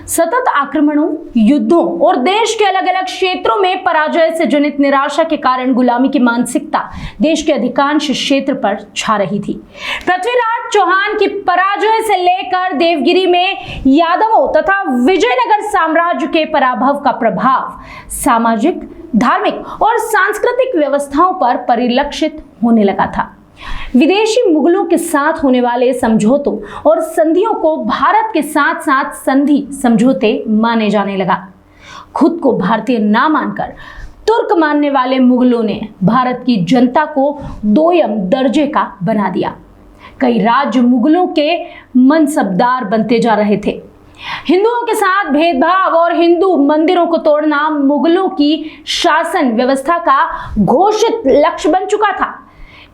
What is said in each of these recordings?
सतत आक्रमणों, युद्धों और देश के अलग अलग क्षेत्रों में पराजय से जनित निराशा के कारण गुलामी की मानसिकता देश के अधिकांश क्षेत्र पर छा रही थी। पृथ्वीराज चौहान की पराजय से लेकर देवगिरी में यादवों तथा विजयनगर साम्राज्य के पराभव का प्रभाव सामाजिक, धार्मिक और सांस्कृतिक व्यवस्थाओं पर परिलक्षित होने लगा था। विदेशी मुगलों के साथ होने वाले समझौतों और संधियों को भारत के साथ साथ संधि समझौते माने जाने लगा। खुद को भारतीय ना मानकर तुर्क मानने वाले मुगलों ने भारत की जनता को दोयम दर्जे का बना दिया। कई राज्य मुगलों के मनसबदार बनते जा रहे थे। हिंदुओं के साथ भेदभाव और हिंदू मंदिरों को तोड़ना मुगलों की शासन व्यवस्था का घोषित लक्ष्य बन चुका था।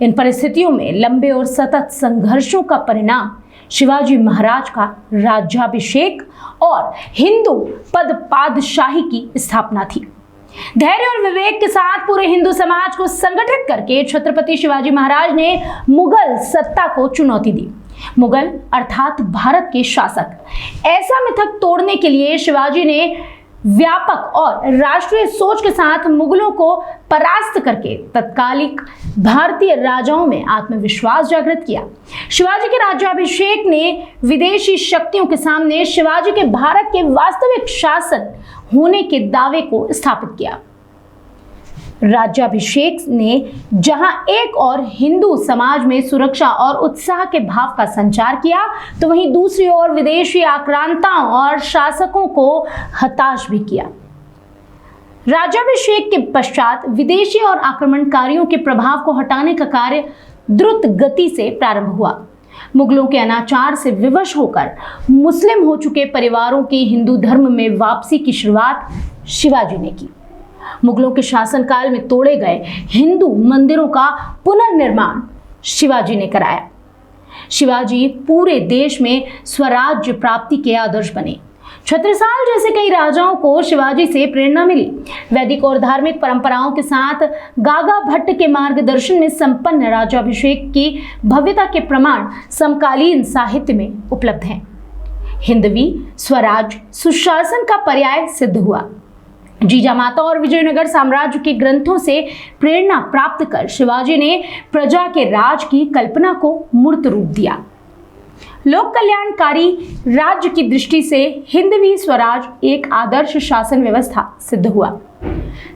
इन परिस्थितियों में लंबे और सतत संघर्षों का परिणाम शिवाजी महाराज का राज्याभिषेक और हिंदू पद पादशाही की स्थापना थी। धैर्य और विवेक के साथ पूरे हिंदू समाज को संगठित करके छत्रपति शिवाजी महाराज ने मुगल सत्ता को चुनौती दी। मुगल अर्थात भारत के शासक, ऐसा मिथक तोड़ने के लिए शिवाजी ने व्यापक और राष्ट्रीय सोच के साथ मुगलों को परास्त करके तत्कालिक भारतीय राजाओं में आत्मविश्वास जागृत किया। शिवाजी के राज्याभिषेक ने विदेशी शक्तियों के सामने शिवाजी के भारत के वास्तविक शासन होने के दावे को स्थापित किया। राज्याभिषेक ने जहां एक और हिंदू समाज में सुरक्षा और उत्साह के भाव का संचार किया, तो वहीं दूसरी ओर विदेशी आक्रांताओं और शासकों को हताश भी किया। राज्याभिषेक के पश्चात विदेशी और आक्रमणकारियों के प्रभाव को हटाने का कार्य द्रुत गति से प्रारंभ हुआ। मुगलों के अनाचार से विवश होकर मुस्लिम हो चुके परिवारों की हिंदू धर्म में वापसी की शुरुआत शिवाजी ने की। मुगलों के शासनकाल में तोड़े गए हिंदू मंदिरों का पुनर्निर्माण शिवाजी ने कराया। शिवाजी पूरे देश में स्वराज्य प्राप्ति के आदर्श बने। छत्रसाल जैसे कई राजाओं को शिवाजी से प्रेरणा मिली। वैदिक और धार्मिक परंपराओं के साथ गागा भट्ट के मार्गदर्शन में संपन्न राज्याभिषेक की भव्यता के प्रमाण समकालीन साहित्य में उपलब्ध हैं। हिंदवी स्वराज सुशासन का पर्याय सिद्ध हुआ। जीजामाता और विजयनगर साम्राज्य के ग्रंथों से प्रेरणा प्राप्त कर शिवाजी ने प्रजा के राज की कल्पना को मूर्त रूप दिया। लोक कल्याणकारी राज्य की दृष्टि से हिंदवी स्वराज एक आदर्श शासन व्यवस्था सिद्ध हुआ।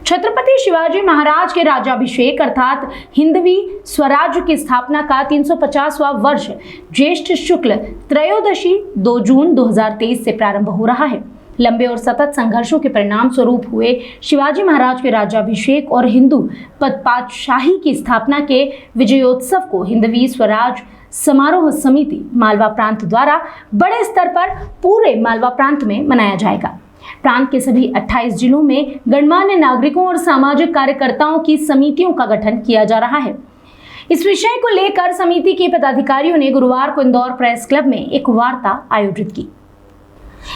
छत्रपति शिवाजी महाराज के राज्याभिषेक अर्थात हिंदवी स्वराज्य की स्थापना का 350वां वर्ष ज्येष्ठ शुक्ल त्रयोदशी 2 जून 2023 से प्रारंभ हो रहा है। लंबे और सतत संघर्षों के परिणाम स्वरूप हुए शिवाजी महाराज के राज्याभिषेक और हिंदू पदपातशाही की स्थापना के विजयोत्सव को हिंदवी स्वराज समारोह समिति मालवा प्रांत द्वारा बड़े स्तर पर पूरे मालवा प्रांत में मनाया जाएगा। प्रांत के सभी 28 जिलों में गणमान्य नागरिकों और सामाजिक कार्यकर्ताओं की समितियों का गठन किया जा रहा है। इस विषय को लेकर समिति के पदाधिकारियों ने गुरुवार को इंदौर प्रेस क्लब में एक वार्ता आयोजित की।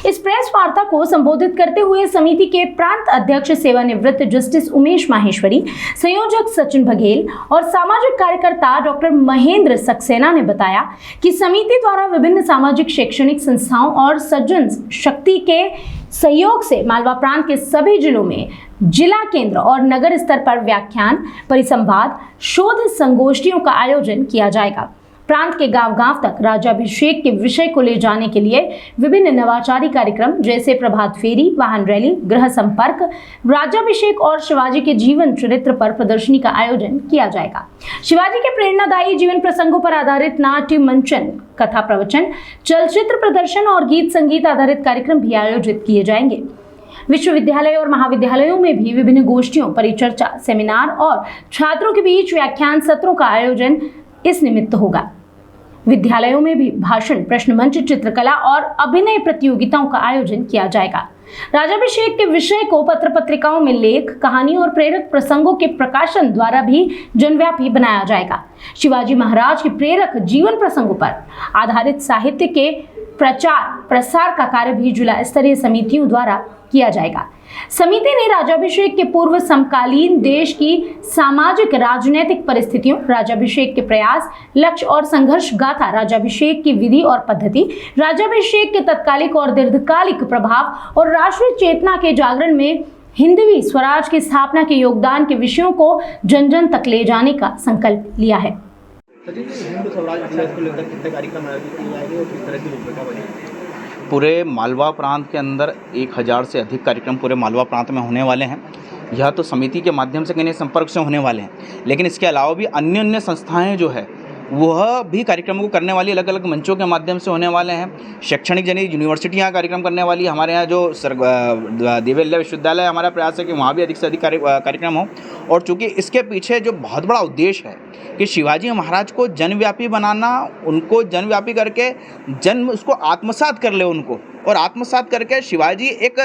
इस प्रेस वार्ता को संबोधित करते हुए समिति के प्रांत अध्यक्ष सेवानिवृत्त जस्टिस उमेश माहेश्वरी, संयोजक सचिन बघेल और सामाजिक कार्यकर्ता डॉक्टर महेंद्र सक्सेना ने बताया कि समिति द्वारा विभिन्न सामाजिक शैक्षणिक संस्थाओं और सज्जन शक्ति के सहयोग से मालवा प्रांत के सभी जिलों में जिला केंद्र और नगर स्तर पर व्याख्यान, परिसंवाद, शोध संगोष्ठियों का आयोजन किया जाएगा। प्रांत के गांव-गांव तक राज्याभिषेक के विषय को ले जाने के लिए विभिन्न नवाचारी कार्यक्रम जैसे प्रभात फेरी, वाहन रैली, गृह संपर्क, राज्याभिषेक और शिवाजी के जीवन चरित्र पर प्रदर्शनी का आयोजन किया जाएगा। शिवाजी के प्रेरणादायी जीवन प्रसंगों पर आधारित नाट्य मंचन, कथा प्रवचन, चलचित्र प्रदर्शन और गीत संगीत आधारित कार्यक्रम भी आयोजित किए जाएंगे। विश्वविद्यालय और महाविद्यालयों में भी विभिन्न गोष्ठियों, परिचर्चा, सेमिनार और छात्रों के बीच व्याख्यान सत्रों का आयोजन इस निमित्त होगा। विद्यालयों में भी भाषण, प्रश्न मंच, चित्रकला और अभिनय प्रतियोगिताओं का आयोजन किया जाएगा। राज्याभिषेक के विषय को पत्र पत्रिकाओं में लेख, कहानी और प्रेरक प्रसंगों के प्रकाशन द्वारा भी जनव्यापी बनाया जाएगा। शिवाजी महाराज के प्रेरक जीवन प्रसंगों पर आधारित साहित्य के प्रचार प्रसार का कार्य भी जिला स्तरीय समितियों द्वारा किया जाएगा। समिति ने राज्याभिषेक के पूर्व समकालीन देश की सामाजिक राजनीतिक परिस्थितियों, राज्याभिषेक के प्रयास, लक्ष्य और संघर्ष गाथा, राज्याभिषेक की विधि और पद्धति, राज्याभिषेक के तत्कालिक और दीर्घकालिक प्रभाव और राष्ट्रीय चेतना के जागरण में हिंदवी स्वराज की स्थापना के योगदान के विषयों को जन जन तक ले जाने का संकल्प लिया है। हिंदू स्वराज दिवस को लेकर कितने कार्यक्रम आयोजित किए जाएंगे और किस तरह की रूपरेखा बनेगी? पूरे मालवा प्रांत के अंदर 1000 से अधिक कार्यक्रम पूरे मालवा प्रांत में होने वाले हैं। यह तो समिति के माध्यम से कहीं संपर्क से होने वाले हैं, लेकिन इसके अलावा भी अन्य अन्य संस्थाएं जो है वह भी कार्यक्रमों को करने वाली अलग अलग मंचों के माध्यम से होने वाले हैं। शैक्षणिक जनी यूनिवर्सिटियाँ कार्यक्रम करने वाली, हमारे यहाँ जो देवेल्य विश्वविद्यालय, हमारा प्रयास है कि वहाँ भी अधिक से अधिक कार्यक्रम हो। और चूँकि इसके पीछे जो बहुत बड़ा उद्देश्य है कि शिवाजी महाराज को जनव्यापी बनाना, उनको जनव्यापी करके जन उसको आत्मसात कर ले उनको, और आत्मसात करके शिवाजी एक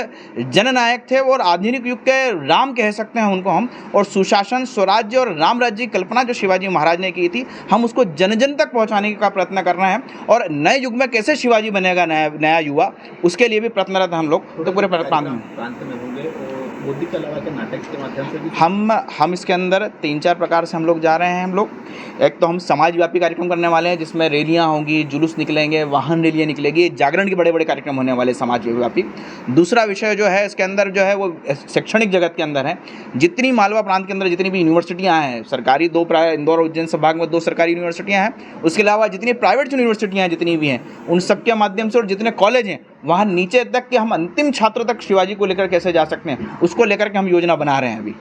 जननायक थे और आधुनिक युग के राम कह सकते हैं उनको हम। और सुशासन, स्वराज्य और राम राज्य की कल्पना जो शिवाजी महाराज ने की थी, हम उसको जन जन तक पहुंचाने का प्रयत्न कर रहे हैं। और नए युग में कैसे शिवाजी बनेगा नया युवा, उसके लिए भी प्रयत्नरत हैं हम लोग। तो पूरे प्रांत में होंगे मोदी के अलावा के नाटक के माध्यम से भी हम इसके अंदर 3-4 प्रकार से हम लोग जा रहे हैं। हम लोग एक तो हम समाजव्यापी कार्यक्रम करने वाले हैं, जिसमें रैलियां होंगी, जुलूस निकलेंगे, वाहन रैलियां निकलेगी, जागरण के बड़े बड़े कार्यक्रम होने वाले समाजव्यापी। दूसरा विषय जो है इसके अंदर जो है वो शैक्षणिक जगत के अंदर है। जितनी मालवा प्रांत के अंदर जितनी भी यूनिवर्सिटियाँ हैं सरकारी, 2 प्राय इंदौर और उज्जैन संभाग में 2 सरकारी यूनिवर्सिटियाँ हैं, उसके अलावा जितनी प्राइवेट यूनिवर्सिटियाँ जितनी भी हैं उन सबके माध्यम से, और जितने कॉलेज हैं वहाँ नीचे तक कि हम अंतिम छात्र तक शिवाजी को लेकर कैसे जा सकते हैं, उसको लेकर के हम योजना बना रहे हैं अभी।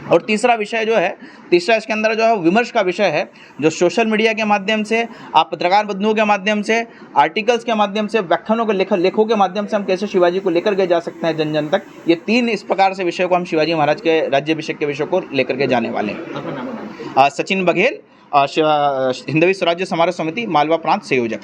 और तीसरा विषय जो है, इसके अंदर जो है विमर्श का विषय है, जो सोशल मीडिया के माध्यम से, आप पत्रकार बंधुओं के माध्यम से, आर्टिकल्स के माध्यम से, व्याख्यानों के लेखों के माध्यम से हम कैसे शिवाजी को लेकर के जा सकते हैं जन जन तक। ये 3 इस प्रकार से विषय को हम शिवाजी महाराज के राज्याभिषेक के विषय को लेकर के जाने वाले हैं। सचिन बघेल, हिंदवी स्वराज्य समारोह समिति मालवा प्रांत संयोजक।